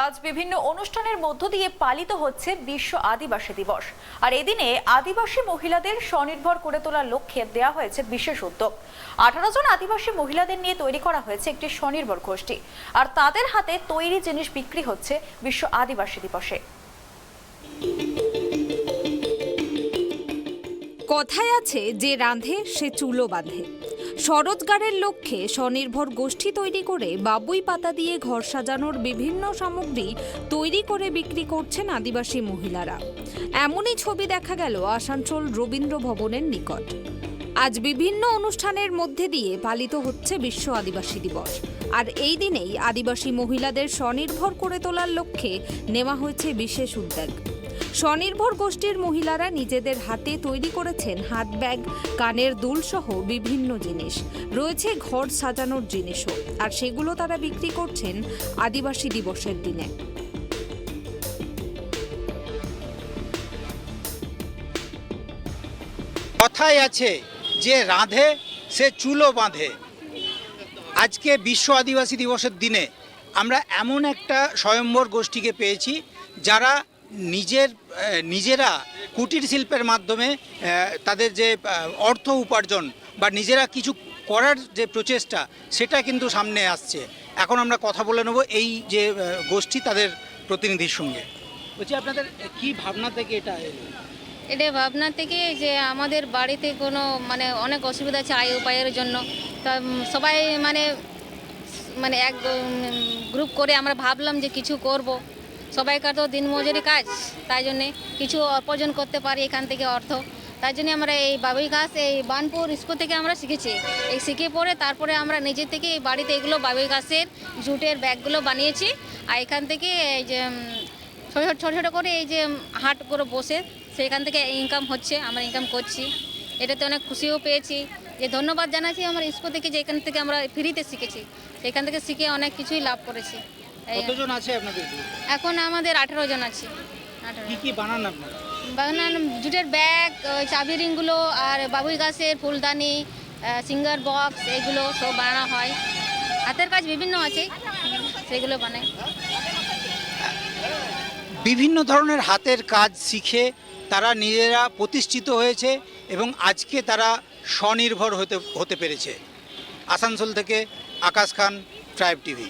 আজ বিভিন্ন অনুষ্ঠানের মধ্য দিয়ে পালিত হচ্ছে বিশ্ব আদিবাসী দিবস। আর এদিনে আদিবাসী মহিলাদের স্বনির্ভর করে তোলার লক্ষ্যে দেওয়া হয়েছে বিশেষ উদ্যোগ। 18 জন আদিবাসী মহিলাদের নিয়ে তৈরি করা হয়েছে একটি স্বনির্ভর গোষ্ঠী, আর তাদের হাতে তৈরি জিনিস বিক্রি হচ্ছে বিশ্ব আদিবাসী দিবসে। কথায় আছে, যে রাঁধে সে চুলো বাঁধে। স্বরোজগারের লক্ষ্যে স্বনির্ভর গোষ্ঠী তৈরি করে বাবুই পাতা দিয়ে ঘর সাজানোর বিভিন্ন সামগ্রী তৈরি করে বিক্রি করছেন আদিবাসী মহিলারা। এমনই ছবি দেখা গেল আসানসোল রবীন্দ্র ভবনের নিকট। আজ বিভিন্ন অনুষ্ঠানের মধ্যে দিয়ে পালিত হচ্ছে বিশ্ব আদিবাসী দিবস। আর এই দিনেই আদিবাসী মহিলাদের স্বনির্ভর করে তোলার লক্ষ্যে নেওয়া হয়েছে বিশেষ উদ্যোগ। স্বনির্ভর গোষ্ঠীর মহিলারা নিজেদের হাতে তৈরি করেছেন হাত ব্যাগ, কানের দুল সহ বিভিন্ন জিনিস। রয়েছে ঘর সাজানোর জিনিসও, আর সেগুলো তারা বিক্রি করছেন আদিবাসী দিবসের দিনে। কথায় আছে, যে রাঁধে সে চুলো বাঁধে। আজকে বিশ্ব আদিবাসী দিবসের দিনে আমরা এমন একটা স্বয়ম্বর গোষ্ঠীকে পেয়েছি যারা নিজেরা কুটির শিল্পের মাধ্যমে তাদের যে অর্থ উপার্জন বা নিজেরা কিছু করার যে প্রচেষ্টা, সেটা কিন্তু সামনে আসছে। এখন আমরা কথা বলে নেব এই যে গোষ্ঠী তাদের প্রতিনিধির সঙ্গে। বলছি, আপনাদের কি ভাবনা থেকে এটা এলো? এটা ভাবনা থেকে যে আমাদের বাড়িতে কোনো অনেক অসুবিধা আছে আয় উপায়ের জন্য, তা সবাই মানে এক গ্রুপ করে আমরা ভাবলাম যে কিছু করব। সবাইকার তো দিনমজুরি কাজ, তাই জন্যে কিছু উপার্জন করতে পারি এখান থেকে অর্থ। তাই জন্য আমরা এই বাবুই ঘাস এই বানপুর স্কুল থেকে আমরা শিখেছি। এই শিখে পড়ে তারপরে আমরা নিজে থেকে এই বাড়িতে এগুলো বাবুই ঘাসের জুটের ব্যাগগুলো বানিয়েছি। আর এখান থেকে এই যে ছোটো ছোটো করে এই যে হাট করে বসে সেখান থেকে ইনকাম হচ্ছে, আমরা ইনকাম করছি। এটাতে অনেক খুশিও পেয়েছি, যে ধন্যবাদ জানাচ্ছি আমার স্কুল থেকে, যে এখান থেকে আমরা ফ্রিতে শিখেছি। সেখান থেকে শিখে অনেক কিছুই লাভ করেছি। কতজন আছে আপনাদের? এখন আমাদের 18 জন আছে। কি কি বানান আপনারা? বানান জুটের ব্যাগ, চাবি রিংগুলো, আর বাবুই গাছের ফুলদানি, সিঙ্গার বক্স, এগুলো সব বানানো হয়। হাতের কাজ বিভিন্ন আছে, সেগুলো বানায়। বিভিন্ন ধরনের হাতের কাজ শিখে তারা নিজেরা প্রতিষ্ঠিত হয়েছে এবং আজকে তারা স্বনির্ভর হতে পেরেছে। আসানসোল থেকে আকাশ খান, ট্রাইব টিভি।